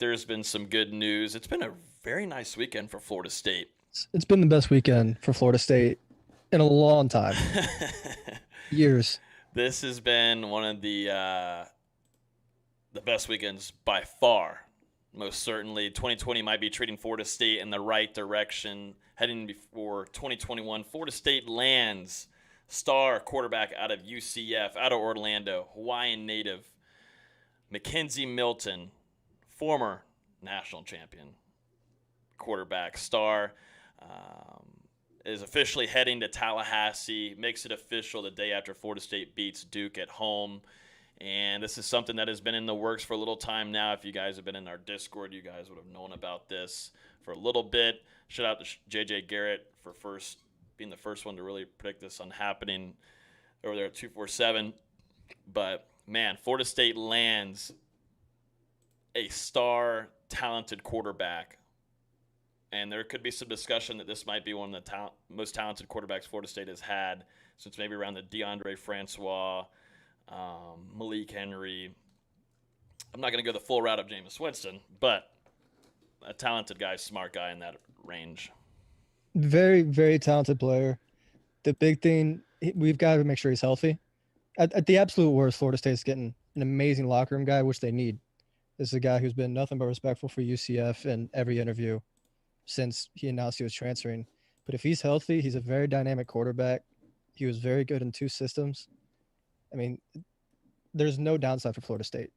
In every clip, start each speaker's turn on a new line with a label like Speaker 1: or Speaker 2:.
Speaker 1: there's been some good news. It's been a very nice weekend for Florida State.
Speaker 2: It's been the best weekend for Florida State in a long time. Years.
Speaker 1: This has been one of the best weekends by far. Most certainly, 2020 might be treating Florida State in the right direction. Heading before 2021, Florida State lands star quarterback out of UCF, out of Orlando, Hawaiian native, Mackenzie Milton, former national champion quarterback star, um, is officially heading to Tallahassee, makes it official the day after Florida State beats Duke at home. And this is something that has been in the works for a little time now. If you guys have been in our Discord, you guys would have known about this for a little bit. Shout out to JJ Garrett for being the first one to really predict this on happening over there at 247. But, man, Florida State lands a star, talented quarterback. And there could be some discussion that this might be one of the most talented quarterbacks Florida State has had since maybe around the DeAndre Francois, Malik Henry. I'm not going to go the full route of Jameis Winston, but a talented guy, smart guy in that range.
Speaker 2: Very, very talented player. The big thing, we've got to make sure he's healthy. At the absolute worst, Florida State's getting an amazing locker room guy, which they need. This is a guy who's been nothing but respectful for UCF in every interview since he announced he was transferring. But if he's healthy, he's a very dynamic quarterback. He was very good in two systems. I mean, there's no downside for Florida State.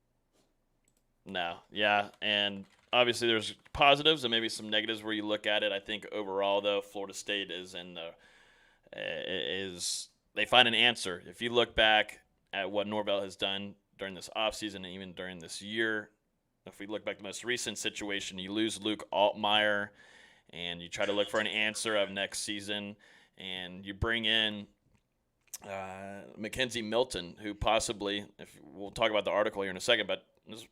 Speaker 1: No, yeah, and obviously there's positives and maybe some negatives where you look at it. I think overall, though, Florida State is they find an answer. If you look back at what Norvell has done during this offseason and even during this year, if we look back at the most recent situation, you lose Luke Altmaier, and you try to look for an answer of next season, and you bring in Mackenzie Milton, who possibly, if we'll talk about the article here in a second, but is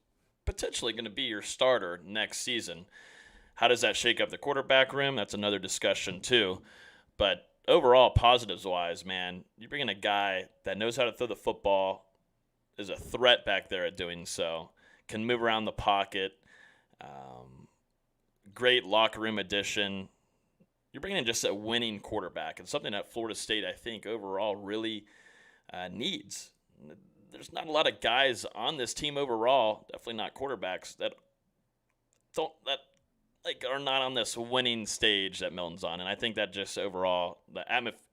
Speaker 1: potentially going to be your starter next season. How does that shake up the quarterback room? That's another discussion too. But overall, positives-wise, man, you bring in a guy that knows how to throw the football, is a threat back there at doing so, can move around the pocket, great locker room addition. You're bringing in just a winning quarterback, and something that Florida State, I think, overall really needs. There's not a lot of guys on this team overall, definitely not quarterbacks, that are not on this winning stage that Milton's on. And I think that just overall, the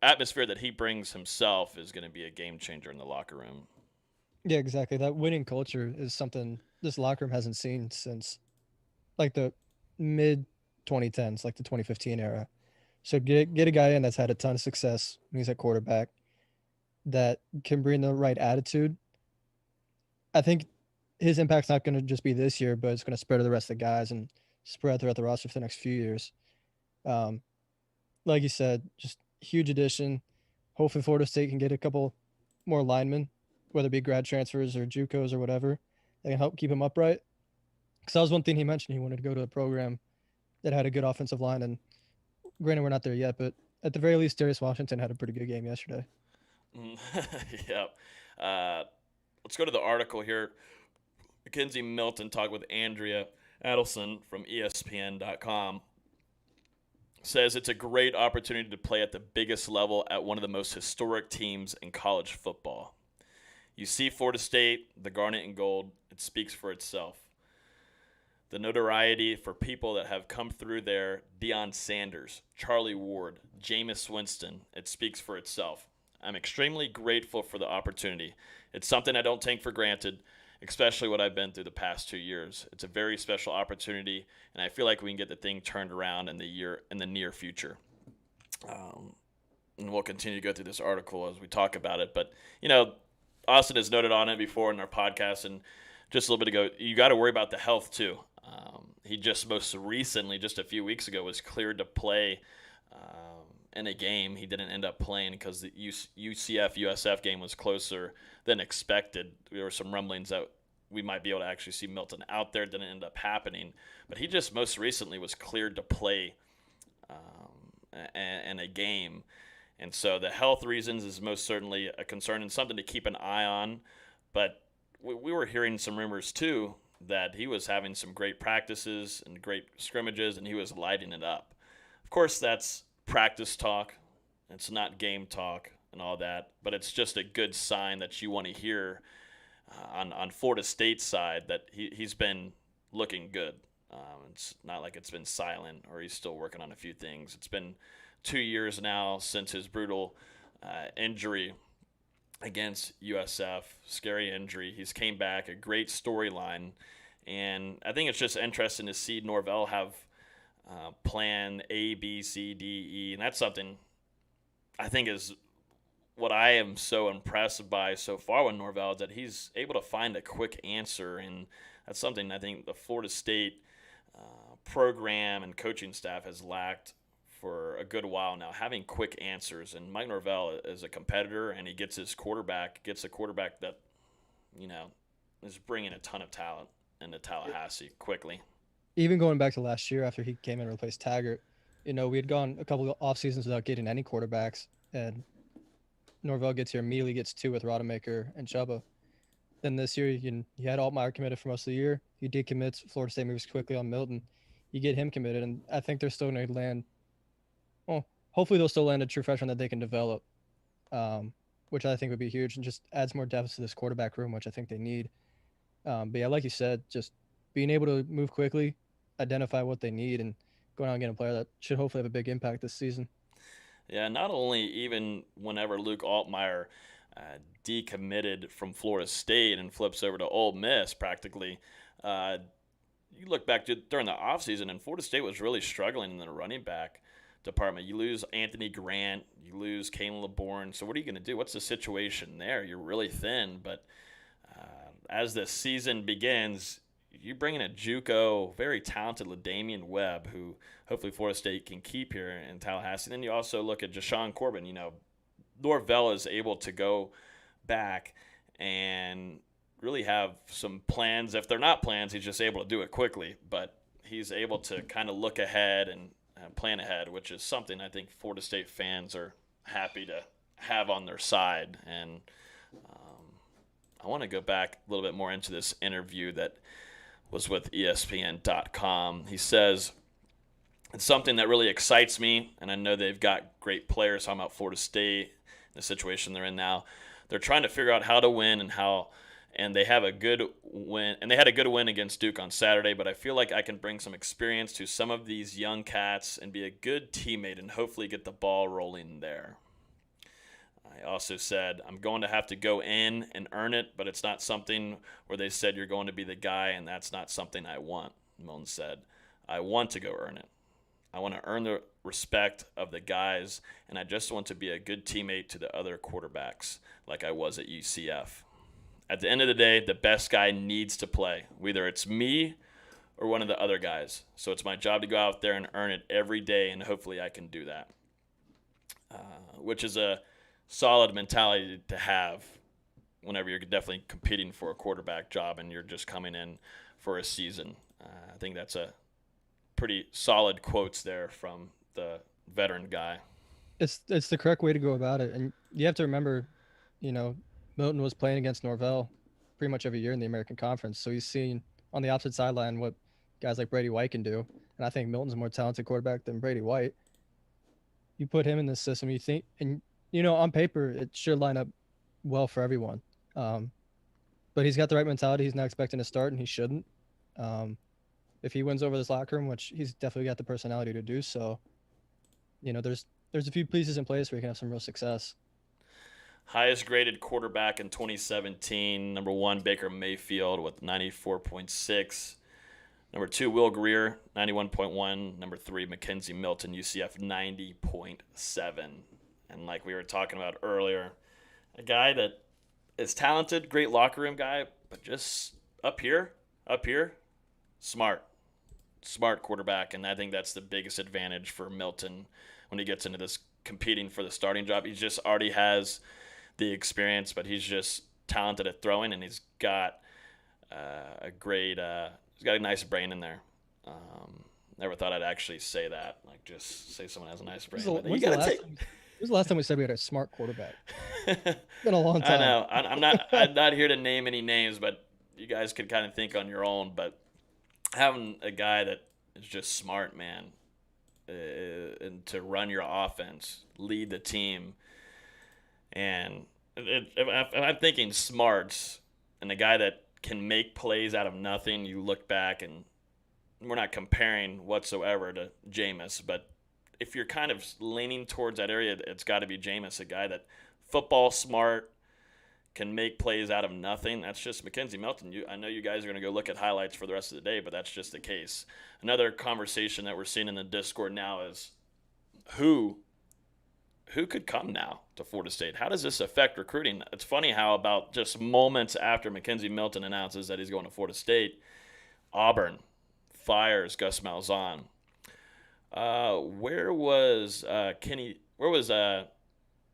Speaker 1: atmosphere that he brings himself is going to be a game changer in the locker room.
Speaker 2: Yeah, exactly. That winning culture is something this locker room hasn't seen since like the mid 2010s, like the 2015 era. So get a guy in that's had a ton of success when he's at quarterback that can bring the right attitude. I think his impact's not going to just be this year, but it's going to spread to the rest of the guys and spread throughout the roster for the next few years. Um, like you said, just huge addition. Hopefully, Florida State can get a couple more linemen, whether it be grad transfers or JUCOs or whatever, that can help keep him upright. Because that was one thing he mentioned. He wanted to go to a program that had a good offensive line. And granted, we're not there yet, but at the very least, Darius Washington had a pretty good game yesterday.
Speaker 1: Yep. Let's go to the article here. Mackenzie Milton talked with Andrea Adelson from ESPN.com. Says it's a great opportunity to play at the biggest level at one of the most historic teams in college football. You see Florida State, the garnet and gold, it speaks for itself. The notoriety for people that have come through there, Deion Sanders, Charlie Ward, Jameis Winston, it speaks for itself. I'm extremely grateful for the opportunity. It's something I don't take for granted, especially what I've been through the past 2 years. It's a very special opportunity, and I feel like we can get the thing turned around in the near future. And we'll continue to go through this article as we talk about it. But, Austin has noted on it before in our podcast, and just a little bit ago, you got to worry about the health too. He just most recently, just a few weeks ago, was cleared to play in a game. He didn't end up playing because the UCF-USF game was closer than expected. There were some rumblings that we might be able to actually see Milton out there. Didn't end up happening. But he just most recently was cleared to play in a game. And so the health reasons is most certainly a concern and something to keep an eye on. But we were hearing some rumors too that he was having some great practices and great scrimmages, and he was lighting it up. Of course, that's practice talk. It's not game talk and all that, but it's just a good sign that you want to hear on Florida State's side that he's been looking good. It's not like it's been silent or he's still working on a few things. It's been 2 years now since his brutal injury against USF, scary injury. He's came back, a great storyline, and I think it's just interesting to see Norvell have plan A, B, C, D, E, and that's something I think is what I am so impressed by so far with Norvell is that he's able to find a quick answer, and that's something I think the Florida State program and coaching staff has lacked for a good while now, having quick answers. And Mike Norvell is a competitor, and he gets a quarterback that, is bringing a ton of talent into Tallahassee quickly.
Speaker 2: Even going back to last year after he came in and replaced Taggart, we had gone a couple of off seasons without getting any quarterbacks, and Norvell gets here, immediately gets two with Rodemaker and Chuba. Then this year, you had Altmaier committed for most of the year. He decommits. Florida State moves quickly on Milton. You get him committed, and I think they're still going to land. Well, hopefully they'll still land a true freshman that they can develop, which I think would be huge and just adds more depth to this quarterback room, which I think they need. But yeah, like you said, just being able to move quickly, identify what they need, and going out and getting a player that should hopefully have a big impact this season.
Speaker 1: Yeah, not only even whenever Luke Altmaier decommitted from Florida State and flips over to Ole Miss practically, you look back during the offseason, and Florida State was really struggling in the running back department. You lose Anthony Grant, you lose Kane LeBourne. So what are you going to do? What's the situation there? You're really thin, but as the season begins, you bring in a JUCO, very talented LaDamian Webb, who hopefully Florida State can keep here in Tallahassee. Then you also look at Jashawn Corbin. Norvell is able to go back and really have some plans. If they're not plans, he's just able to do it quickly. But he's able to kind of look ahead and plan ahead, which is something I think Florida State fans are happy to have on their side. And I want to go back a little bit more into this interview that was with ESPN.com. He says, it's something that really excites me, and I know they've got great players. Talking about Florida State, the situation they're in now. They're trying to figure out how to win and they have a good win, and they had a good win against Duke on Saturday, but I feel like I can bring some experience to some of these young cats and be a good teammate and hopefully get the ball rolling there. I also said, I'm going to have to go in and earn it, but it's not something where they said you're going to be the guy, and that's not something I want. Milton said, I want to go earn it. I want to earn the respect of the guys, and I just want to be a good teammate to the other quarterbacks like I was at UCF. At the end of the day, the best guy needs to play, whether it's me or one of the other guys. So it's my job to go out there and earn it every day, and hopefully I can do that, which is a solid mentality to have whenever you're definitely competing for a quarterback job and you're just coming in for a season. I think that's a pretty solid quotes there from the veteran guy.
Speaker 2: It's the correct way to go about it, and you have to remember, Milton was playing against Norvell pretty much every year in the American Conference, so he's seen on the opposite sideline what guys like Brady White can do, and I think Milton's a more talented quarterback than Brady White. You put him in this system, you think, and on paper it should line up well for everyone, but he's got the right mentality. He's not expecting to start, and he shouldn't. If he wins over this locker room, which he's definitely got the personality to do so, there's a few pieces in place where he can have some real success.
Speaker 1: Highest graded quarterback in 2017, number 1, Baker Mayfield with 94.6. Number 2, Will Greer, 91.1. Number 3, Mackenzie Milton, UCF, 90.7. And like we were talking about earlier, a guy that is talented, great locker room guy, but just up here, smart quarterback. And I think that's the biggest advantage for Milton when he gets into this competing for the starting job. He just already has the experience, but he's just talented at throwing, and he's got he's got a nice brain in there. Never thought I'd actually say that, like just say someone has a nice brain.
Speaker 2: When's the last time we said we had a smart quarterback? It's been a long time.
Speaker 1: I know. I'm not here to name any names, but you guys could kind of think on your own, but having a guy that is just smart, man, and to run your offense, lead the team, and if I'm thinking smarts and a guy that can make plays out of nothing. You look back, and we're not comparing whatsoever to Jameis, but if you're kind of leaning towards that area, it's got to be Jameis, a guy that football smart, can make plays out of nothing. That's just Mackenzie Milton. I know you guys are going to go look at highlights for the rest of the day, but that's just the case. Another conversation that we're seeing in the Discord now is who could come now to Florida State? How does this affect recruiting? It's funny how about just moments after Mackenzie Milton announces that he's going to Florida State, Auburn fires Gus Malzahn. Where was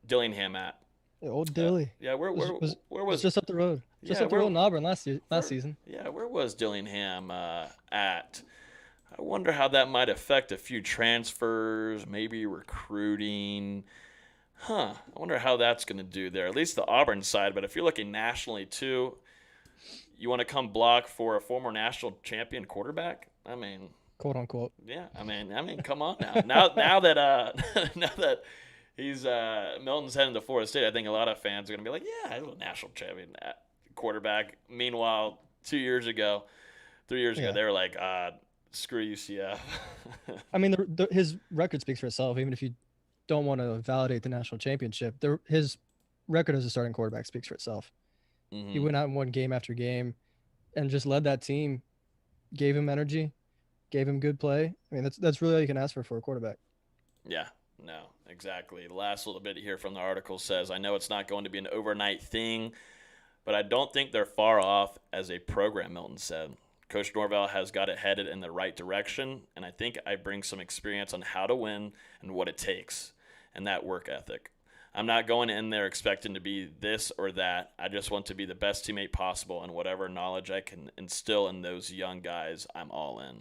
Speaker 1: Dillingham at?
Speaker 2: Old Dilly.
Speaker 1: Yeah, where was
Speaker 2: just up the road? Just up the road in Auburn last season.
Speaker 1: Yeah, where was Dillingham at? I wonder how that might affect a few transfers, maybe recruiting. I wonder how that's going to do there, at least the Auburn side. But if you're looking nationally too, you want to come block for a former national champion quarterback? I mean,
Speaker 2: quote unquote.
Speaker 1: Yeah, I mean, come on now. Now that now that he's Milton's heading to Florida State, I think a lot of fans are going to be like, yeah, I'm a national champion quarterback. Meanwhile, 3 years ago, they were like, screw UCF.
Speaker 2: I mean, his record speaks for itself. Even if you don't want to validate the national championship, his record as a starting quarterback speaks for itself. Mm-hmm. He went out and won game after game and just led that team, gave him energy, gave him good play. I mean, that's really all you can ask for a quarterback.
Speaker 1: Yeah, no, exactly. The last little bit here from the article says, I know it's not going to be an overnight thing, but I don't think they're far off as a program, Milton said. Coach Norvell has got it headed in the right direction, and I think I bring some experience on how to win and what it takes, and that work ethic. I'm not going in there expecting to be this or that. I just want to be the best teammate possible, and whatever knowledge I can instill in those young guys, I'm all in.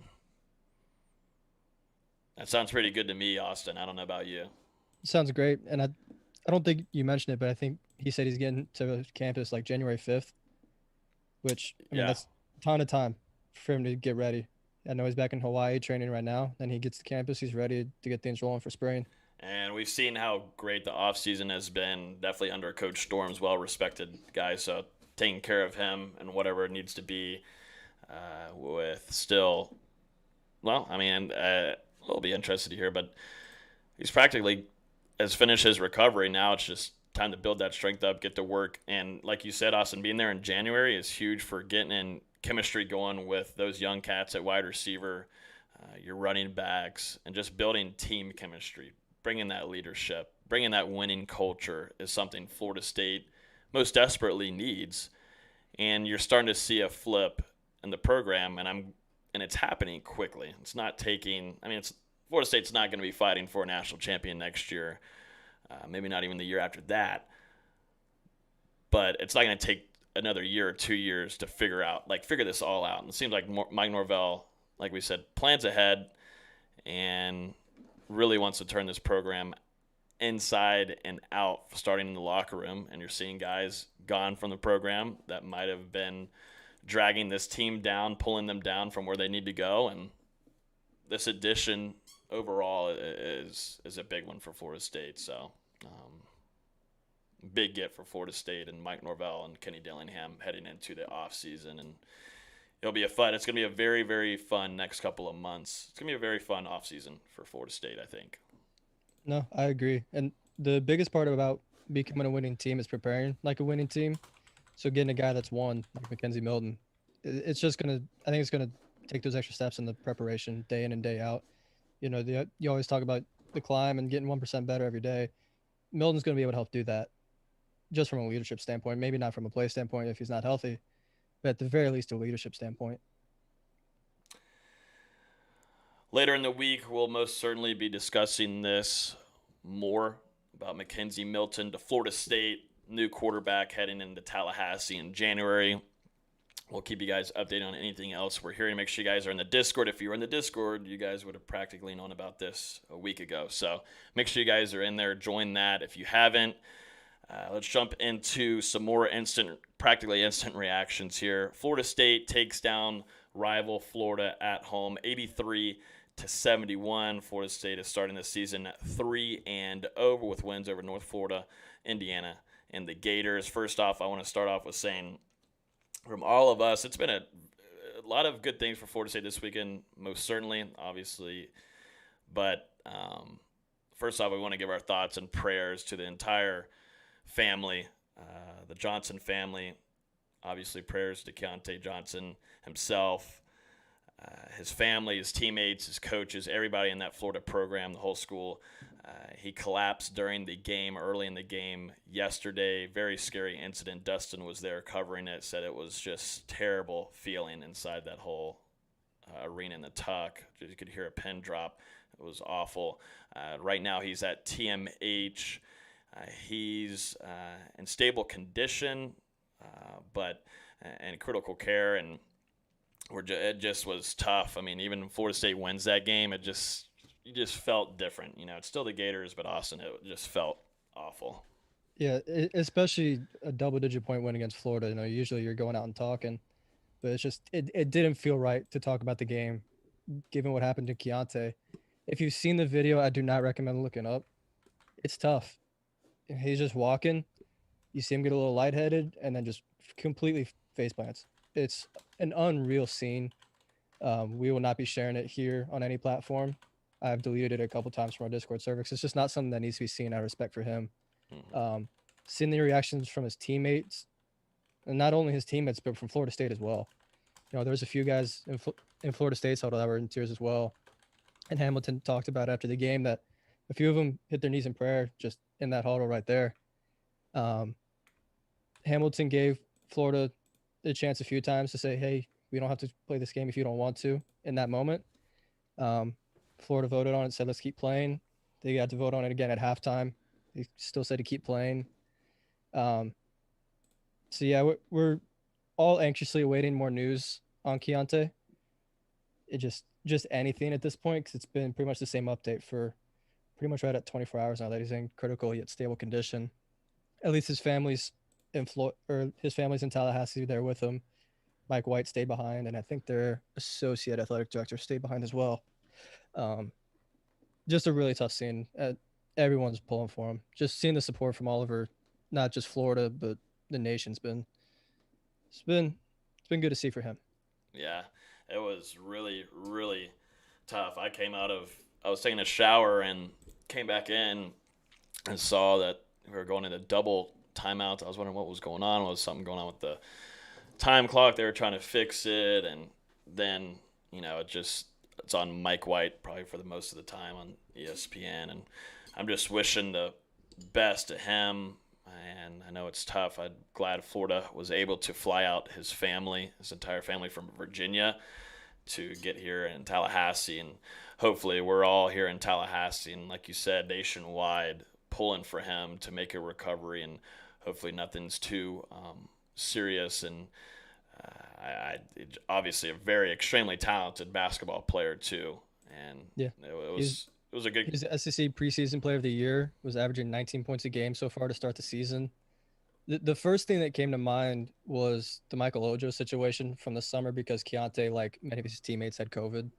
Speaker 1: That sounds pretty good to me, Austin. I don't know about you.
Speaker 2: Sounds great, and I don't think you mentioned it, but I think he said he's getting to campus like January 5th, which, I mean, that's a ton of time for him to get ready. I know he's back in Hawaii training right now. Then he gets to campus. He's ready to get things rolling for spring.
Speaker 1: And we've seen how great the offseason has been, definitely under Coach Storm's well-respected guy. So taking care of him and whatever it needs to be with still, well, I mean, we'll be interested to hear. But he's practically has finished his recovery. Now it's just time to build that strength up, get to work. And like you said, Austin, being there in January is huge for getting in chemistry going with those young cats at wide receiver, your running backs, and just building team chemistry. Bringing that leadership, bringing that winning culture is something Florida State most desperately needs. And you're starting to see a flip in the program, and it's happening quickly. It's not taking. I mean, Florida State's not going to be fighting for a national champion next year, maybe not even the year after that. But it's not going to take another year or 2 years to figure this all out. And it seems like Mike Norvell, like we said, plans ahead and really wants to turn this program inside and out, starting in the locker room. And you're seeing guys gone from the program that might have been dragging this team down, pulling them down from where they need to go. And this addition overall is a big one for Florida State. So big get for Florida State and Mike Norvell and Kenny Dillingham heading into the offseason. And it'll be it's going to be a very, very fun next couple of months. It's going to be a very fun offseason for Florida State, I think. No,
Speaker 2: I agree. And the biggest part about becoming a winning team is preparing like a winning team. So getting a guy that's won, like Mackenzie Milton, I think it's going to take those extra steps in the preparation day in and day out. You know, you always talk about the climb and getting 1% better every day. Milton's going to be able to help do that just from a leadership standpoint, maybe not from a play standpoint if he's not healthy, but at the very least a leadership standpoint.
Speaker 1: Later in the week, we'll most certainly be discussing this more about Mackenzie Milton to Florida State, new quarterback heading into Tallahassee in January. We'll keep you guys updated on anything else we're hearing. Make sure you guys are in the Discord. If you were in the Discord, you guys would have practically known about this a week ago. So make sure you guys are in there. Join that if you haven't. Let's jump into some more practically instant reactions here. Florida State takes down rival Florida at home, 83-71. Florida State is starting the season 3-0 with wins over North Florida, Indiana, and the Gators. First off, I want to start off with saying, from all of us, it's been a lot of good things for Florida State this weekend, most certainly, obviously. But first off, we want to give our thoughts and prayers to the entire family, the Johnson family. Obviously, prayers to Keontae Johnson himself, his family, his teammates, his coaches, everybody in that Florida program, the whole school. He collapsed during the game, early in the game yesterday. Very scary incident. Dustin was there covering it, said it was just terrible feeling inside that whole arena in the tuck. You could hear a pin drop. It was awful. Right now he's at TMH. He's in stable condition, but in critical care, and it just was tough. I mean, even Florida State wins that game, you just felt different. It's still the Gators, but Austin, it just felt awful.
Speaker 2: Yeah, especially a double-digit point win against Florida. Usually you're going out and talking, but it didn't feel right to talk about the game, given what happened to Keontae. If you've seen the video, I do not recommend looking up. It's tough. He's just walking. You see him get a little lightheaded, and then just completely face plants. It's an unreal scene. We will not be sharing it here on any platform. I've deleted it a couple times from our Discord server. It's just not something that needs to be seen out of respect for him. Seeing the reactions from his teammates, and not only his teammates, but from Florida State as well. There's a few guys in Florida State's huddle that were in tears as well. And Hamilton talked about after the game that a few of them hit their knees in prayer just in that huddle right there. Hamilton gave Florida a chance a few times to say, hey, we don't have to play this game if you don't want to in that moment. Florida voted on it, said, let's keep playing. They got to vote on it again at halftime. They still said to keep playing. So, yeah, we're all anxiously awaiting more news on Keontae. It just anything at this point, because it's been pretty much the same update for pretty much right at 24 hours now that he's in critical yet stable condition. At least his family's in his family's in Tallahassee. They're with him. Mike White stayed behind, and I think their associate athletic director stayed behind as well. Just a really tough scene. Everyone's pulling for him. Just seeing the support from all over, not just Florida, but the nation's been good to see for him.
Speaker 1: Yeah, it was really, really tough. I was taking a shower and came back in and saw that we were going into double timeout. I was wondering what was going on. Was something going on with the time clock? They were trying to fix it, and then it's on Mike White probably for the most of the time on ESPN, and I'm just wishing the best to him. And I know it's tough. I'm glad Florida was able to fly out his entire family from Virginia to get here in Tallahassee. And hopefully we're all here in Tallahassee and, like you said, nationwide pulling for him to make a recovery. And hopefully nothing's too serious. And obviously a very extremely talented basketball player too. And
Speaker 2: yeah,
Speaker 1: it was a good.
Speaker 2: He's the SEC preseason player of the year. Was averaging 19 points a game so far to start the season. The first thing that came to mind was the Michael Ojo situation from the summer, because Keontae, like many of his teammates, had COVID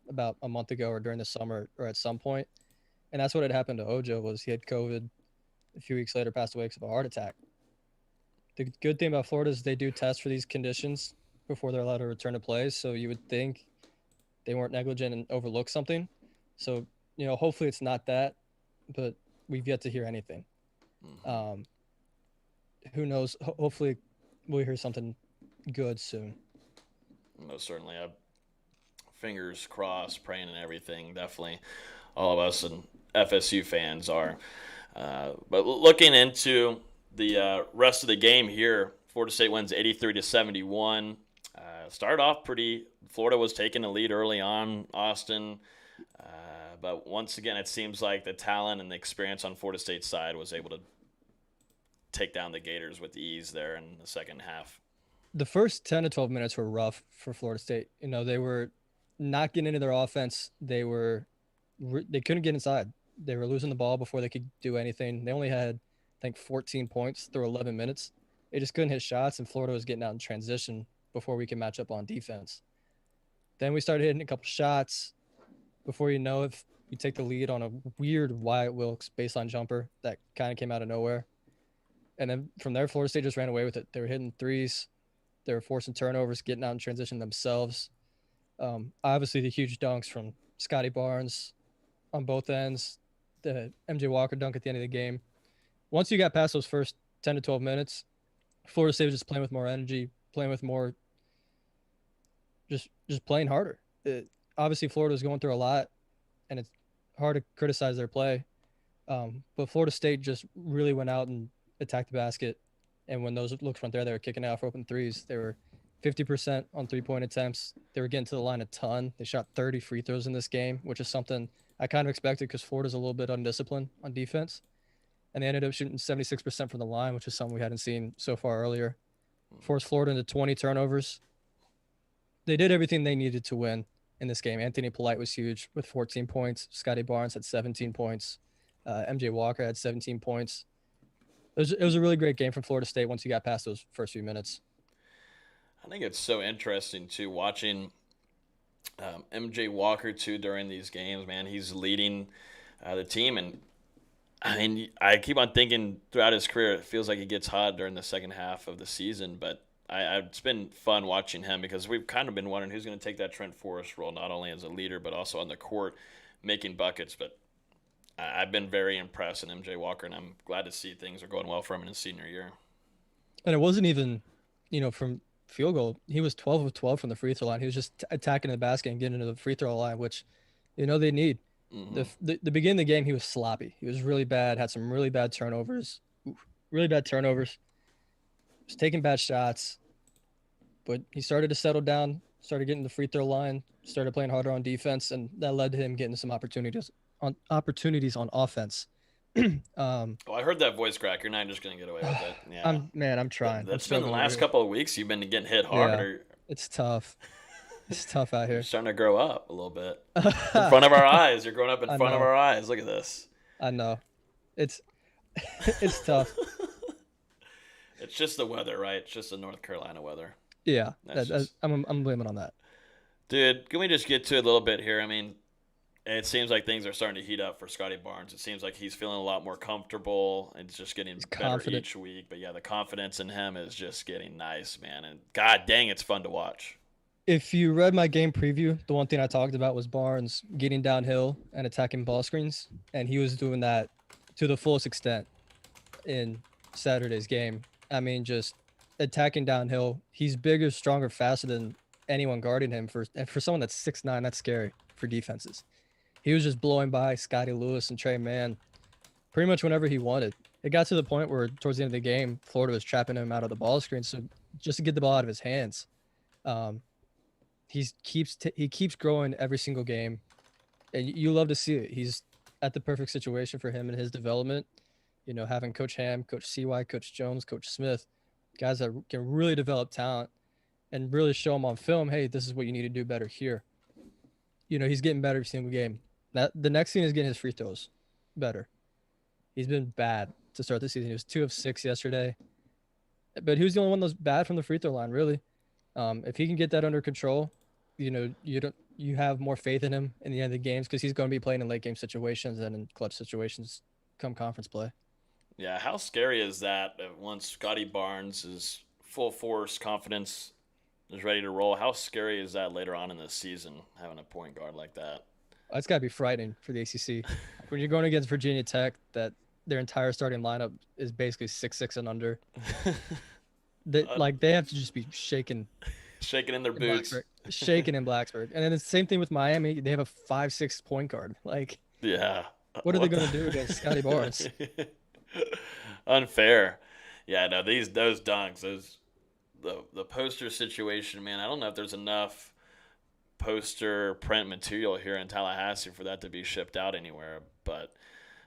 Speaker 2: about a month ago or during the summer or at some point. And that's what had happened to Ojo. Was he had COVID, a few weeks later passed away because of a heart attack. The good thing about Florida is they do test for these conditions before they're allowed to return to play. So you would think they weren't negligent and overlooked something. So, hopefully it's not that, but we've yet to hear anything. Who knows? Hopefully we'll hear something good soon.
Speaker 1: Most certainly. Fingers crossed, praying and everything. Definitely all of us and FSU fans are. But looking into the rest of the game here, Florida State wins 83-71. Started off pretty. Florida was taking the lead early on, Austin. But once again, it seems like the talent and the experience on Florida State's side was able to take down the Gators with ease there in the second half.
Speaker 2: The first 10 to 12 minutes were rough for Florida State. They were not getting into their offense. They couldn't get inside. They were losing the ball before they could do anything. They only had think 14 points through 11 minutes. They just couldn't hit shots, and Florida was getting out in transition before we could match up on defense. Then we started hitting a couple shots. Before you know it, we take the lead on a weird Wyatt Wilkes baseline jumper that kind of came out of nowhere. And then from there, Florida State just ran away with it. They were hitting threes. They were forcing turnovers, getting out in transition themselves. Obviously, the huge dunks from Scotty Barnes on both ends, the MJ Walker dunk at the end of the game. Once you got past those first 10 to 12 minutes, Florida State was just playing with more energy, playing with more, just playing harder. Obviously, Florida was going through a lot, and it's hard to criticize their play. But Florida State just really went out and attacked the basket. And when those looks weren't there, they were kicking out for open threes. They were 50% on 3-point attempts. They were getting to the line a ton. They shot 30 free throws in this game, which is something I kind of expected because Florida's a little bit undisciplined on defense. And they ended up shooting 76% from the line, which is something we hadn't seen so far earlier. Forced Florida into 20 turnovers. They did everything they needed to win in this game. Anthony Polite was huge with 14 points. Scotty Barnes had 17 points. MJ Walker had 17 points. It was a really great game from Florida State once you got past those first few minutes.
Speaker 1: I think it's so interesting too watching MJ Walker too during these games. Man, he's leading the team, and I mean, I keep on thinking throughout his career, it feels like he gets hot during the second half of the season. But it's been fun watching him because we've kind of been wondering who's going to take that Trent Forrest role, not only as a leader but also on the court making buckets. But I've been very impressed in MJ Walker, and I'm glad to see things are going well for him in his senior year.
Speaker 2: And it wasn't even, from field goal. He was 12 of 12 from the free throw line. He was just attacking the basket and getting into the free throw line, which, they need.
Speaker 1: Mm-hmm.
Speaker 2: The beginning of the game, he was sloppy. He was really bad, had some really bad turnovers. Really bad turnovers. Was taking bad shots. But he started to settle down, started getting the free throw line, started playing harder on defense, and that led to him getting some opportunities on offense.
Speaker 1: I heard that voice crack. You're not just going to get away with it. Yeah.
Speaker 2: I'm trying.
Speaker 1: That's been the last couple of weeks. You've been getting hit hard.
Speaker 2: Yeah, it's tough. It's tough out here.
Speaker 1: You're starting to grow up a little bit. In front of our eyes. You're growing up in front of our eyes. Look at this.
Speaker 2: I know. It's tough.
Speaker 1: It's just the weather, right? It's just the North Carolina weather.
Speaker 2: Yeah. I'm blaming on that.
Speaker 1: Dude, can we just get to a little bit here? I mean, it seems like things are starting to heat up for Scotty Barnes. It seems like he's feeling a lot more comfortable and it's just getting better
Speaker 2: confident
Speaker 1: each week. But yeah, the confidence in him is just getting nice, man. And god dang, it's fun to watch.
Speaker 2: If you read my game preview, the one thing I talked about was Barnes getting downhill and attacking ball screens. And he was doing that to the fullest extent in Saturday's game. I mean, just attacking downhill. He's bigger, stronger, faster than anyone guarding him. And for someone that's 6'9", that's scary for defenses. He was just blowing by Scotty Lewis and Trey Mann pretty much whenever he wanted. It got to the point where towards the end of the game, Florida was trapping him out of the ball screen. So just to get the ball out of his hands, he keeps growing every single game, and you love to see it. He's at the perfect situation for him in his development. Having Coach Ham, Coach CY, Coach Jones, Coach Smith, guys that can really develop talent and really show him on film, hey, this is what you need to do better here. He's getting better every single game. The next thing is getting his free throws better. He's been bad to start the season. He was 2 of 6 yesterday, but he was the only one that was bad from the free throw line, really. If he can get that under control, you have more faith in him in the end of the games because he's going to be playing in late game situations and in clutch situations come conference play.
Speaker 1: Yeah, how scary is that once Scotty Barnes is full force, confidence is ready to roll? How scary is that later on in the season, having a point guard like that?
Speaker 2: It's got to be frightening for the ACC. When you're going against Virginia Tech, that their entire starting lineup is basically 6'6" and under. They have to just be shaking
Speaker 1: in their boots.
Speaker 2: Shaking in Blacksburg. And then it's the same thing with Miami. They have a 5'6" point guard.
Speaker 1: Yeah.
Speaker 2: What are they going to do against Scotty Barnes?
Speaker 1: Unfair. Yeah, no, those dunks, the poster situation, man, I don't know if there's enough poster print material here in Tallahassee for that to be shipped out anywhere, but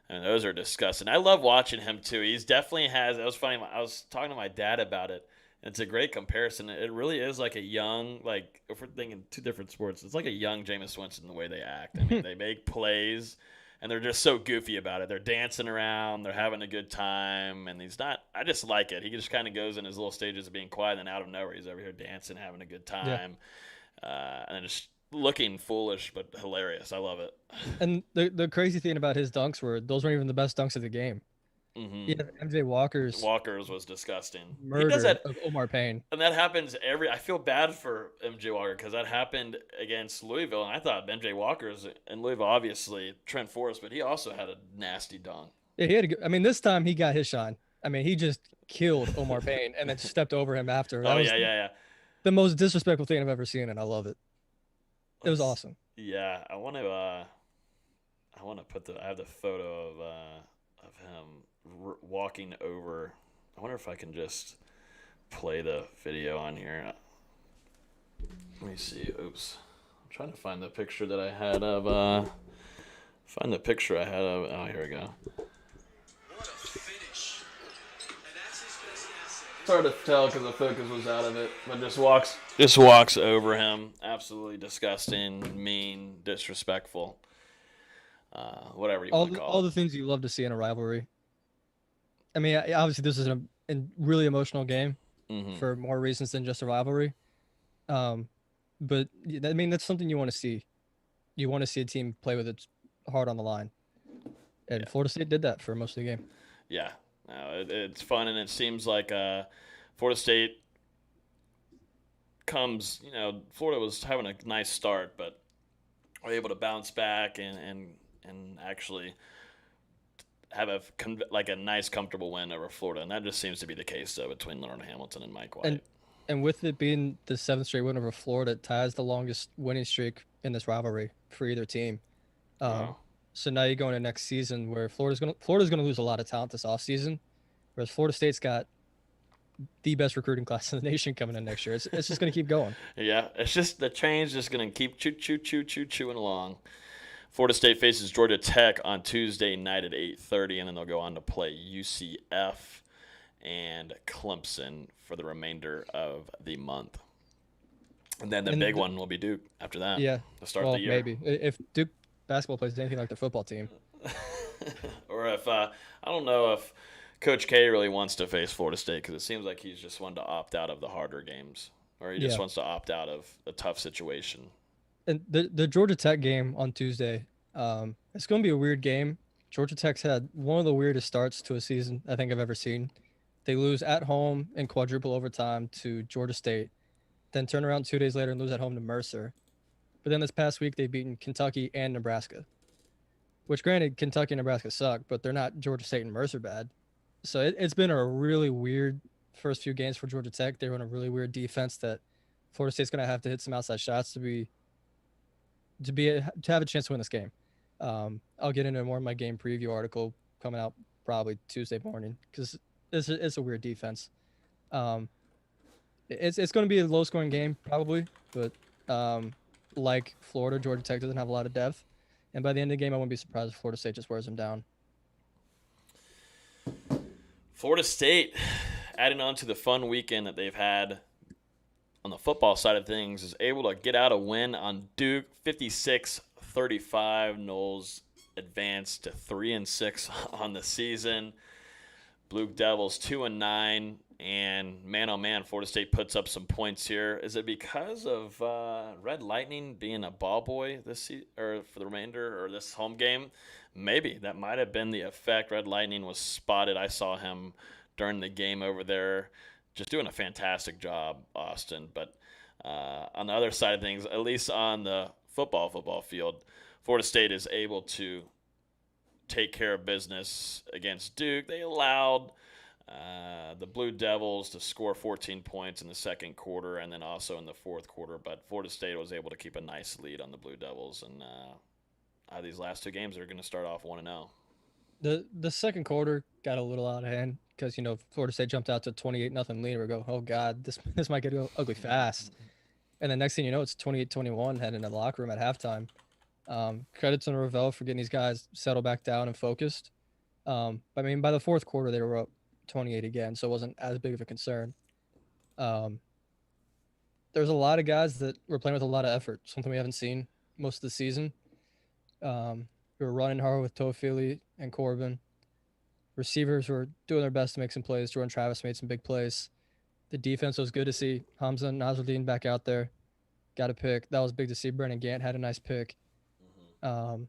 Speaker 1: those are disgusting. I love watching him too. He's definitely has. It was funny. I was talking to my dad about it. And it's a great comparison. It really is like a young, if we're thinking two different sports, it's like a young Jameis Winston the way they act. I mean, they make plays and they're just so goofy about it. They're dancing around, they're having a good time, and he's not. I just like it. He just kind of goes in his little stages of being quiet, and out of nowhere, he's over here dancing, having a good
Speaker 2: Yeah.
Speaker 1: time, and just looking foolish but hilarious. I love it.
Speaker 2: And the crazy thing about his dunks were those weren't even the best dunks of the game.
Speaker 1: Mm-hmm.
Speaker 2: Yeah, MJ Walker's
Speaker 1: Walker's was disgusting. He does
Speaker 2: murder
Speaker 1: that,
Speaker 2: of Omar Payne.
Speaker 1: and that happens every. I feel bad for MJ Walker because that happened against Louisville, and I thought MJ Walker's in Louisville, obviously Trent Forrest, but he also had a nasty dunk.
Speaker 2: Yeah, he had a good, I mean, this time he got his shine. I mean, he just killed Omar Payne and then stepped over him after. That
Speaker 1: Oh
Speaker 2: was
Speaker 1: yeah.
Speaker 2: the most disrespectful thing I've ever seen, and I love it. It was awesome.
Speaker 1: Yeah, I want to. I want to put the. I have the photo of him walking over. I wonder if I can just play the video on here. Let me see. Oops. I'm trying to find the picture that I had of. Find the picture I had of. Oh, here we go. What a finish! And that's his best asset. It's hard to tell because the focus was out of it, but just walks over him. Absolutely disgusting, mean, disrespectful. Whatever you want to call
Speaker 2: All
Speaker 1: it.
Speaker 2: the things you love to see in a rivalry. I mean, obviously this is a really emotional game
Speaker 1: Mm-hmm.
Speaker 2: for more reasons than just a rivalry. But I mean that's something you want to see. You want to see a team play with its heart on the line, and
Speaker 1: Yeah.
Speaker 2: Florida State did that for most of the game.
Speaker 1: Yeah, no, it's fun, and it seems like Florida State comes. Florida was having a nice start, but were able to bounce back and actually have a nice, comfortable win over Florida, and that just seems to be the case though between Leonard Hamilton and Mike White.
Speaker 2: And with it being the seventh straight win over Florida, it ties the longest winning streak in this rivalry for either team.
Speaker 1: Wow.
Speaker 2: So now you go into next season where Florida's gonna lose a lot of talent this offseason, whereas Florida State's got the best recruiting class in the nation coming in next year. It's just gonna keep going.
Speaker 1: Yeah, it's just the train's just gonna keep chewing along. Florida State faces Georgia Tech on Tuesday night at 8:30, and then they'll go on to play UCF and Clemson for the remainder of the month. And then the big one will be Duke after that.
Speaker 2: Yeah,
Speaker 1: To start the year.
Speaker 2: maybe if Duke basketball plays anything like their football team.
Speaker 1: Or if I don't know if Coach K really wants to face Florida State because it seems like he's just wanted to opt out of the harder games, or he just wants to opt out of a tough situation.
Speaker 2: And the Georgia Tech game on Tuesday, it's going to be a weird game. Georgia Tech's had one of the weirdest starts to a season I think I've ever seen. They lose at home in quadruple overtime to Georgia State, then turn around 2 days later and lose at home to Mercer. But then this past week they've beaten Kentucky and Nebraska, which granted Kentucky and Nebraska suck, but they're not Georgia State and Mercer bad. So it's been a really weird first few games for Georgia Tech. They run a really weird defense that Florida State's going to have to hit some outside shots to have a chance to win this game. I'll get into more in my game preview article coming out probably Tuesday morning because it's a weird defense. It's going to be a low scoring game probably, but like Florida, Georgia Tech doesn't have a lot of depth, and by the end of the game, I wouldn't be surprised if Florida State just wears them down.
Speaker 1: Florida State, adding on to the fun weekend that they've had on the football side of things, is able to get out a win on Duke, 56-35. Noles advanced to 3-6 on the season. Blue Devils 2-9, and man, oh man, Florida State puts up some points here. Is it because of Red Lightning being a ball boy or for the remainder or this home game? Maybe that might have been the effect. Red Lightning was spotted. I saw him during the game over there, just doing a fantastic job, Austin. But on the other side of things, at least on the football field, Florida State is able to take care of business against Duke. They allowed the Blue Devils to score 14 points in the second quarter and then also in the fourth quarter, but Florida State was able to keep a nice lead on the Blue Devils, and these last two games are going to start off 1-0.
Speaker 2: The second quarter got a little out of hand because Florida State jumped out to 28-0 lead. We go, oh god, this might get ugly fast, and the next thing you know, it's 28-21 heading into the locker room at halftime. Credit to Ravel for getting these guys settled back down and focused. I mean, by the fourth quarter, they were up 28 again, so it wasn't as big of a concern. There's a lot of guys that were playing with a lot of effort, something we haven't seen most of the season. We were running hard with Toafili and Corbin. Receivers were doing their best to make some plays. Jordan Travis made some big plays. The defense was good to see. Hamza Nasruddin back out there. Got a pick. That was big to see. Brennan Gant had a nice pick. Um,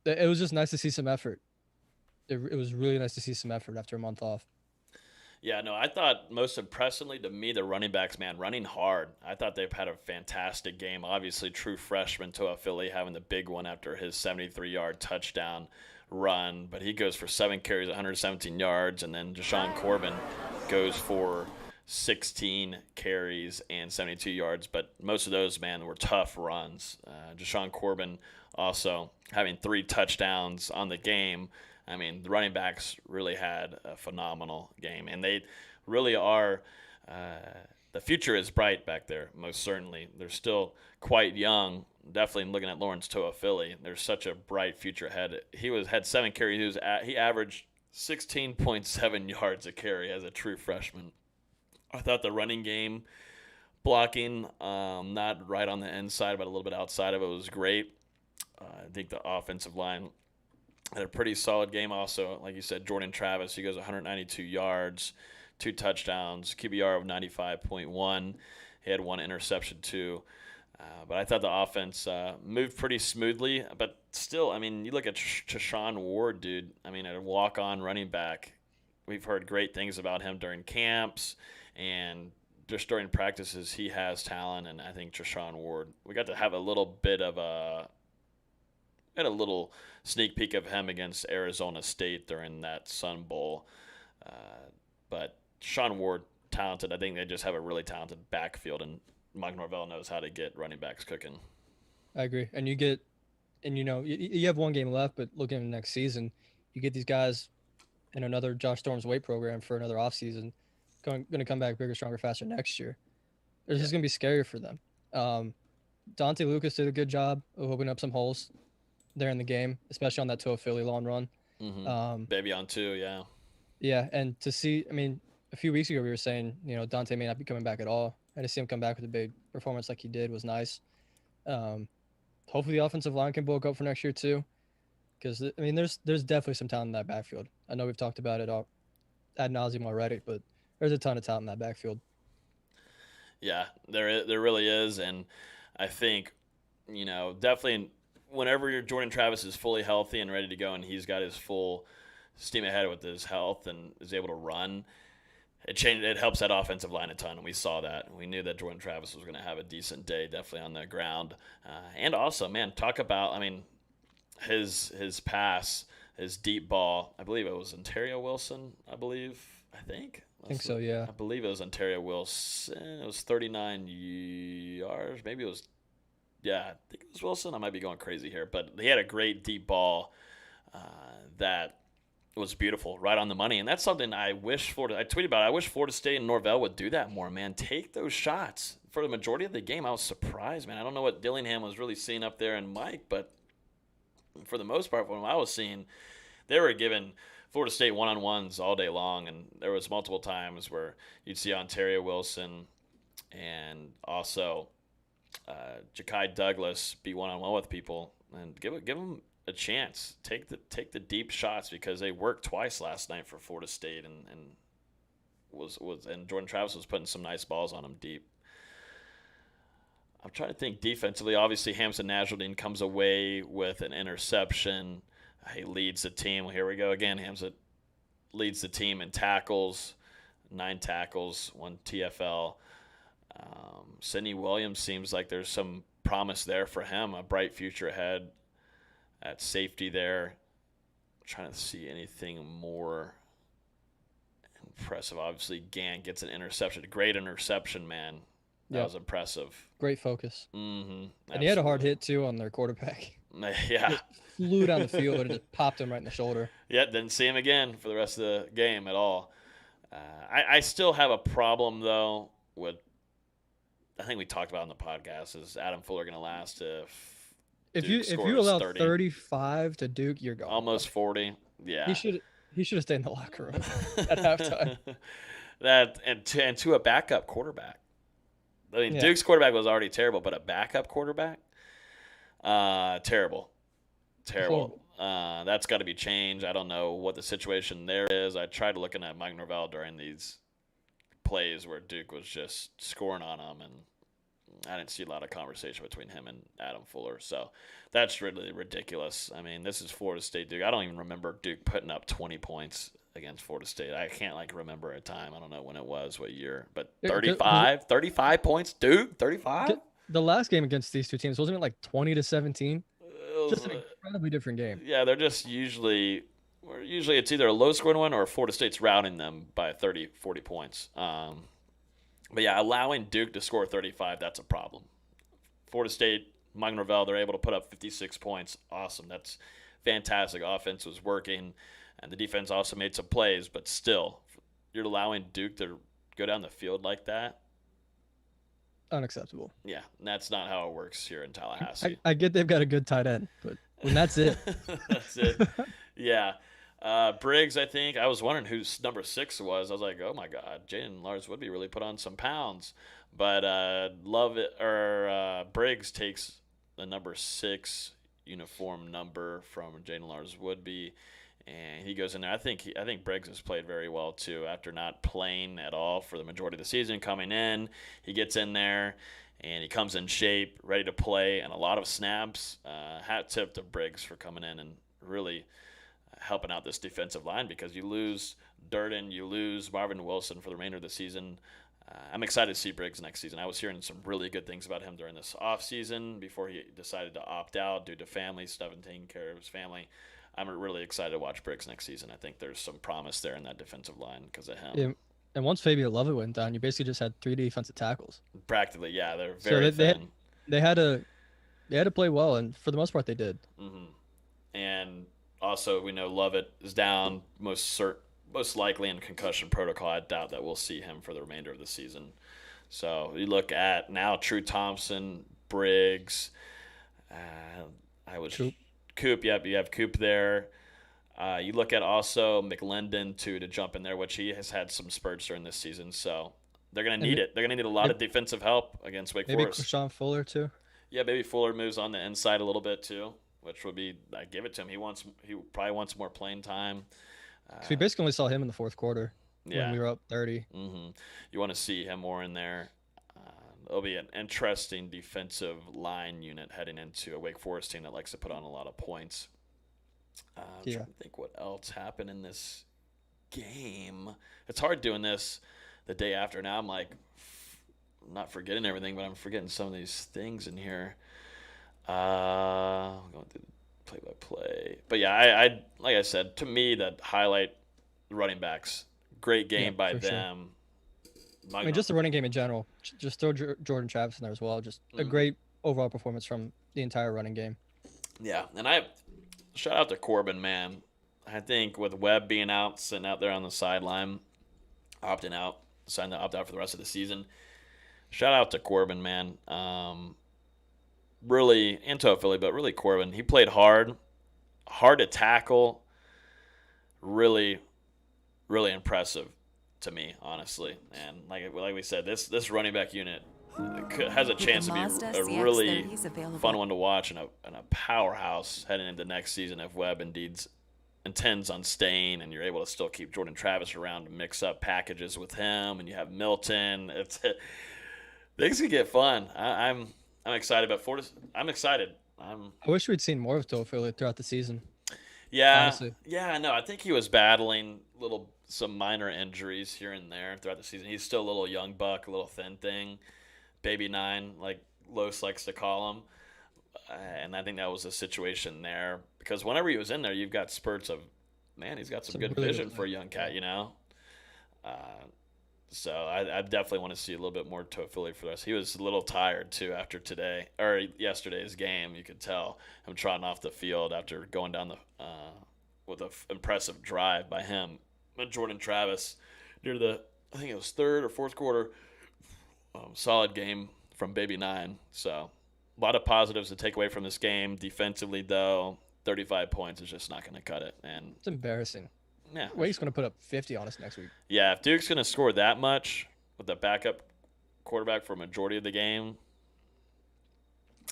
Speaker 2: it was just nice to see some effort. It was really nice to see some effort after a month off.
Speaker 1: Yeah, no, I thought most impressively to me, the running backs, man, running hard. I thought they've had a fantastic game. Obviously, true freshman Toa Philly having the big one after his 73-yard touchdown run. But he goes for 7 carries, 117 yards. And then Deshaun Corbin goes for 16 carries and 72 yards. But most of those, man, were tough runs. Deshaun Corbin also having 3 touchdowns on the game. I mean, the running backs really had a phenomenal game, and they really are the future is bright back there, most certainly. They're still quite young. Definitely looking at Lawrence Toa Philly, there's such a bright future ahead. He had 7 carries. He averaged 16.7 yards a carry as a true freshman. I thought the running game, blocking, not right on the inside, but a little bit outside of it, was great. I think the offensive line had a pretty solid game also. Like you said, Jordan Travis, he goes 192 yards, 2 touchdowns, QBR of 95.1. He had 1 interception too. But I thought the offense moved pretty smoothly. But still, I mean, you look at Treshaun Ward, dude. I mean, a walk-on running back. We've heard great things about him during camps and just during practices. He has talent, and I think Treshaun Ward, we got to have a little bit of a sneak peek of him against Arizona State during that Sun Bowl. But Sean Ward, talented. I think they just have a really talented backfield, and Mike Norvell knows how to get running backs cooking.
Speaker 2: I agree. And you have 1 game left, but looking at next season, you get these guys in another Josh Storm's weight program for another offseason, going to come back bigger, stronger, faster next year. It's just going to be scarier for them. Dante Lucas did a good job of opening up some holes there in the game, especially on that Toa Philly long run.
Speaker 1: Baby on 2, yeah.
Speaker 2: Yeah, and to see, I mean, a few weeks ago we were saying, Dante may not be coming back at all. And to see him come back with a big performance like he did was nice. Hopefully the offensive line can bulk up for next year too, because I mean, there's definitely some talent in that backfield. I know we've talked about it all ad nauseum already, but there's a ton of talent in that backfield.
Speaker 1: Yeah, there really is, and I think, definitely whenever Jordan Travis is fully healthy and ready to go, and he's got his full steam ahead with his health and is able to run, it helps that offensive line a ton, and we saw that. We knew that Jordan Travis was going to have a decent day, definitely on the ground. And also, man, talk about, I mean, his pass, his deep ball, I believe it was Ontario Wilson, I think.
Speaker 2: I think so, yeah.
Speaker 1: I believe it was Ontario Wilson. It was 39 yards. Maybe it was, yeah, I think it was Wilson. I might be going crazy here. But he had a great deep ball that was beautiful, right on the money. And that's something I tweeted about it. I wish Florida State and Norvell would do that more, man. Take those shots. For the majority of the game, I was surprised, man. I don't know what Dillingham was really seeing up there and Mike, but for the most part, from what I was seeing, they were giving Florida State one-on-ones all day long, and there was multiple times where you'd see Ontario Wilson and also Ja'Kai Douglas be one-on-one with people, and give them a chance. Take the deep shots, because they worked twice last night for Florida State, and Jordan Travis was putting some nice balls on him deep. I'm trying to think defensively. Obviously, Hamza Nasruddin comes away with an interception. He leads the team. Well, here we go again. Hamza leads the team in tackles, 9 tackles, 1 TFL. Sidney Williams seems like there's some promise there for him, a bright future ahead at safety there. I'm trying to see anything more impressive. Obviously, Gant gets an interception. Great interception, man. That was impressive.
Speaker 2: Great focus.
Speaker 1: Mm-hmm.
Speaker 2: And he had a hard hit, too, on their quarterback.
Speaker 1: Yeah.
Speaker 2: Just flew down the field and just popped him right in the shoulder.
Speaker 1: Yeah, didn't see him again for the rest of the game at all. I still have a problem, though, with – I think we talked about on the podcast, is Adam Fuller going to last if
Speaker 2: you allow 35 to Duke, you're gone.
Speaker 1: Almost 40, yeah.
Speaker 2: He should have stayed in the locker room at halftime.
Speaker 1: And to a backup quarterback. I mean, yeah. Duke's quarterback was already terrible, but a backup quarterback, terrible. Terrible.
Speaker 2: Horrible.
Speaker 1: That's got to be changed. I don't know what the situation there is. I tried looking at Mike Norvell during these plays where Duke was just scoring on him, and I didn't see a lot of conversation between him and Adam Fuller. So that's really ridiculous. I mean, this is Florida State Duke. I don't even remember Duke putting up 20 points against Florida State. I can't remember a time. I don't know when it was, what year, but 35 points, Duke, 35.
Speaker 2: The last game against these two teams wasn't it like 20-17? Just an incredibly different game.
Speaker 1: Yeah, they're just usually it's either a low scoring one or Florida State's routing them by 30, 40 points. But yeah, allowing Duke to score 35, that's a problem. Florida State, Mike Norvell, they're able to put up 56 points. Awesome. That's fantastic. Offense was working, and the defense also made some plays, but still, you're allowing Duke to go down the field like that.
Speaker 2: Unacceptable.
Speaker 1: Yeah, that's not how it works here in Tallahassee.
Speaker 2: I get they've got a good tight end, but when that's it.
Speaker 1: That's it. Yeah. Briggs, I think. I was wondering who number 6 was. I was like, oh my God, Jaden Lars Woodby really put on some pounds. But Briggs takes the number 6 uniform number from Jaden Lars Woodby, and he goes in there. I think Briggs has played very well too after not playing at all for the majority of the season. Coming in, he gets in there and he comes in shape, ready to play, and a lot of snaps. Hat tip to Briggs for coming in and really helping out this defensive line, because you lose Durden, you lose Marvin Wilson for the remainder of the season. I'm excited to see Briggs next season. I was hearing some really good things about him during this offseason before he decided to opt out due to family stuff and taking care of his family. I'm really excited to watch Briggs next season. I think there's some promise there in that defensive line because of him.
Speaker 2: Yeah. And once Fabio Lovett went down, you basically just had 3 defensive tackles.
Speaker 1: Practically, yeah. They're very thin.
Speaker 2: They had to play well, and for the most part, they did.
Speaker 1: Mm-hmm. And also, we know Lovett is down, most likely in concussion protocol. I doubt that we'll see him for the remainder of the season. So you look at now True Thompson, Briggs. Coop. Yep, you have Coop there. You look at also McLendon to jump in there, which he has had some spurts during this season. So they're going to need it. They're going to need a lot of defensive help against Wake Forest.
Speaker 2: Maybe Krishan Fuller too.
Speaker 1: Yeah, maybe Fuller moves on the inside a little bit too, which would be, I give it to him. He probably wants more playing time.
Speaker 2: We basically only saw him in the fourth quarter when we were up 30.
Speaker 1: Mm-hmm. You want to see him more in there. It'll be an interesting defensive line unit heading into a Wake Forest team that likes to put on a lot of points. I'm trying to think what else happened in this game. It's hard doing this the day after. Now I'm like, I'm not forgetting everything, but I'm forgetting some of these things in here. I'm going through play-by-play. But yeah, I like I said, to me, that highlight the running backs. Great game by them. Sure.
Speaker 2: I mean, just the running game in general. Just throw Jordan Travis in there as well. Just a great overall performance from the entire running game.
Speaker 1: Yeah, and I shout out to Corbin, man. I think with Webb being out, sitting out there on the sideline, opting out, deciding to opt out for the rest of the season. Shout out to Corbin, man. Really, into Philly, but really Corbin. He played hard to tackle. Really, really impressive to me, honestly. And like we said, this running back unit has a chance to be a really fun one to watch and a powerhouse heading into next season if Webb indeed intends on staying, and you're able to still keep Jordan Travis around to mix up packages with him, and you have Milton. Things could get fun. I'm excited about Florida. I'm excited. I
Speaker 2: wish we'd seen more of To'Philly throughout the season.
Speaker 1: Yeah,
Speaker 2: honestly.
Speaker 1: Yeah, no, I think he was battling some minor injuries here and there throughout the season. He's still a little young buck, a little thin thing, baby 9, like Los likes to call him. And I think that was a situation there because whenever he was in there, you've got spurts of, man, he's got some good really vision for a young cat, you know. So I definitely want to see a little bit more To'Philly for us. He was a little tired too after yesterday's game. You could tell him trotting off the field after going down with an impressive drive by him. But Jordan Travis near I think it was third or fourth quarter. Solid game from Baby 9. So a lot of positives to take away from this game. Defensively, though, 35 points is just not going to cut it. And
Speaker 2: it's embarrassing.
Speaker 1: Yeah,
Speaker 2: Wake's going to put up 50 on us next week.
Speaker 1: Yeah, if Duke's going to score that much with the backup quarterback for a majority of the game,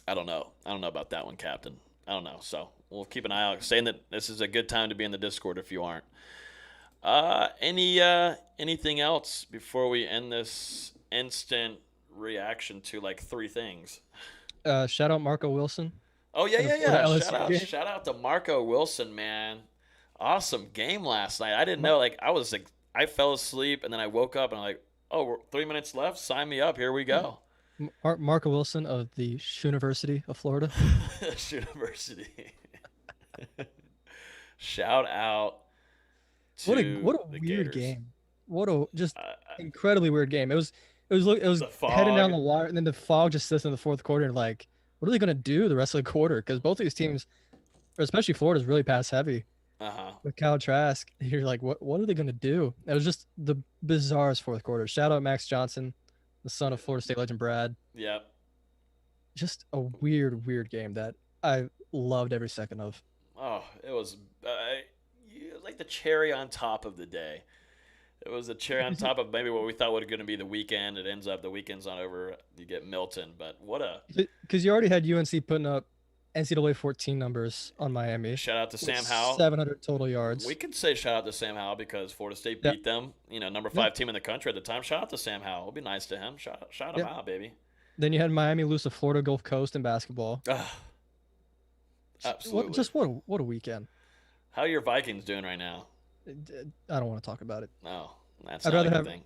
Speaker 1: I don't know. I don't know about that one, Captain. I don't know. So we'll keep an eye out. Saying that this is a good time to be in the Discord if you aren't. Anything else before we end this instant reaction to like 3 things?
Speaker 2: Shout out Marco Wilson
Speaker 1: Oh yeah,
Speaker 2: in the
Speaker 1: yeah,
Speaker 2: Florida
Speaker 1: yeah.
Speaker 2: LSU game.
Speaker 1: Shout out to Marco Wilson, man. Awesome game last night. I didn't
Speaker 2: Mar-
Speaker 1: know. Like I fell asleep and then I woke up and I'm like, oh, 3 minutes left. Sign me up. Here we go.
Speaker 2: Marco Wilson of the University of Florida.
Speaker 1: University. Shout out
Speaker 2: What a
Speaker 1: to the
Speaker 2: weird
Speaker 1: Gators.
Speaker 2: game. What a just
Speaker 1: Uh,
Speaker 2: incredibly weird game. It was
Speaker 1: the
Speaker 2: heading down
Speaker 1: fog.
Speaker 2: the wire, and then the fog just sits in the fourth quarter. And like, what are they gonna do the rest of the quarter? Because both of these teams, or especially Florida's really pass heavy
Speaker 1: Uh-huh.
Speaker 2: with Kyle Trask. You're like, what are they gonna do? It was just the bizarrest fourth quarter. Shout out Max Johnson, the son of Florida State legend Brad.
Speaker 1: Yep.
Speaker 2: Just a weird game that I loved every second of.
Speaker 1: Oh, it was like the cherry on top of the day. It was a cherry on top of maybe what we thought was going to be the weekend. It ends up the weekend's not over. You get Milton, but what a
Speaker 2: Because you already had UNC putting up NCAA 14 numbers on Miami.
Speaker 1: shout out to
Speaker 2: With
Speaker 1: Sam Howell.
Speaker 2: 700 total yards.
Speaker 1: We could say shout out to Sam Howell because Florida State
Speaker 2: Yeah.
Speaker 1: beat them. Number 5 team in the country at the time. Shout out to Sam Howell. It'll be nice to him. Shout him
Speaker 2: Yeah.
Speaker 1: out, baby.
Speaker 2: Then you had Miami lose to Florida Gulf Coast in basketball.
Speaker 1: Absolutely.
Speaker 2: What a weekend.
Speaker 1: How are your Vikings doing right now?
Speaker 2: I don't want to talk about it.
Speaker 1: No, that's
Speaker 2: I'd
Speaker 1: not
Speaker 2: rather
Speaker 1: a good
Speaker 2: have
Speaker 1: thing.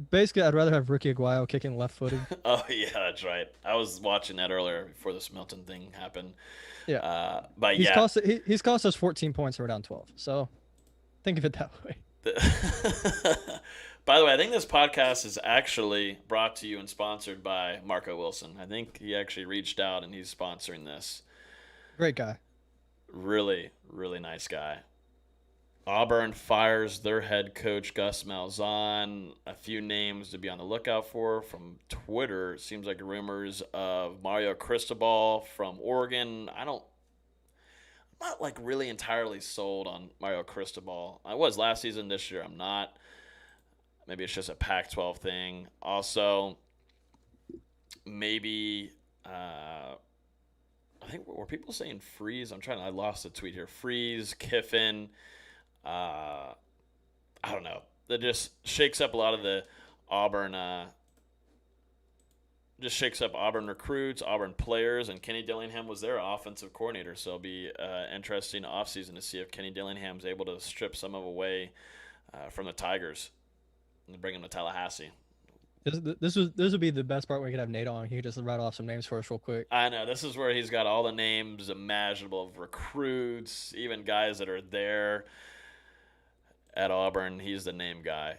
Speaker 2: basically I'd rather have Ricky Aguayo kicking left-footed.
Speaker 1: Oh yeah, that's right. I was watching that earlier before this Milton thing happened.
Speaker 2: Yeah.
Speaker 1: But
Speaker 2: He's
Speaker 1: yeah.
Speaker 2: he's cost us 14 points and we're down 12. So think of it that way.
Speaker 1: By the way, I think this podcast is actually brought to you and sponsored by Marco Wilson. I think he actually reached out and he's sponsoring this.
Speaker 2: Great guy.
Speaker 1: Really, really nice guy. Auburn fires their head coach Gus Malzahn. A few names to be on the lookout for from Twitter. It seems like rumors of Mario Cristobal from Oregon. I'm not like really entirely sold on Mario Cristobal. I was last season. This year I'm not. Maybe it's just a Pac-12 thing. Also, maybe I think were people saying Freeze? I lost the tweet here. Freeze, Kiffin. I don't know. That just shakes up a lot of the Auburn. Just shakes up Auburn recruits, Auburn players, and Kenny Dillingham was their offensive coordinator. So it'll be interesting offseason to see if Kenny Dillingham's able to strip some of away from the Tigers and bring him to Tallahassee.
Speaker 2: This would be the best part when we could have Nate on. He could just rattle off some names for us real quick.
Speaker 1: I know. This is where he's got all the names imaginable of recruits, even guys that are there at Auburn. He's the name guy.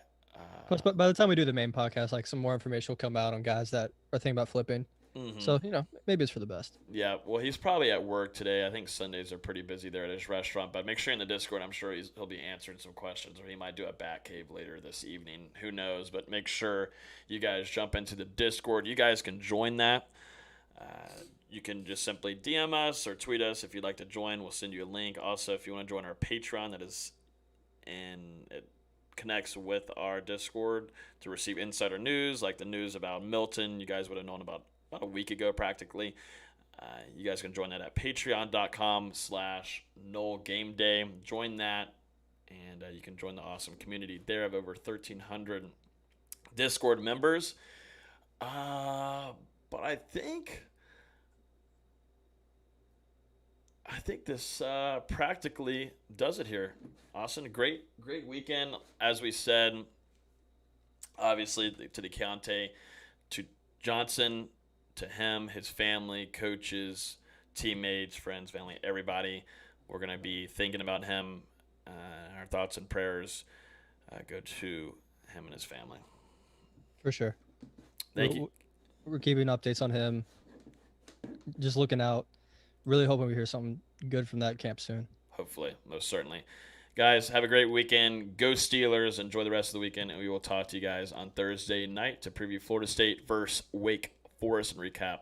Speaker 2: Plus, by the time we do the main podcast, like some more information will come out on guys that are thinking about flipping.
Speaker 1: Mm-hmm.
Speaker 2: So, maybe it's for the best.
Speaker 1: Yeah, well, he's probably at work today. I think Sundays are pretty busy there at his restaurant. But make sure in the Discord, I'm sure he'll be answering some questions, or he might do a Bat Cave later this evening. Who knows? But make sure you guys jump into the Discord. You guys can join that. You can just simply DM us or tweet us if you'd like to join. We'll send you a link. Also, if you want to join our Patreon, that is it connects with our Discord to receive insider news, like the news about Milton. You guys would have known about a week ago practically. You guys can join that at patreon.com/NoleGameDay. Join that, and you can join the awesome community there of over 1,300 Discord members. But I think this practically does it here. Austin, great weekend. As we said, obviously to DeCounte, to Johnson, to him, his family, coaches, teammates, friends, family, everybody. We're going to be thinking about him. Our thoughts and prayers go to him and his family.
Speaker 2: For sure.
Speaker 1: Thank you.
Speaker 2: We're keeping updates on him. Just looking out. Really hoping we hear something good from that camp soon.
Speaker 1: Hopefully, most certainly. Guys, have a great weekend. Go Steelers. Enjoy the rest of the weekend, and we will talk to you guys on Thursday night to preview Florida State versus Wake Forest and recap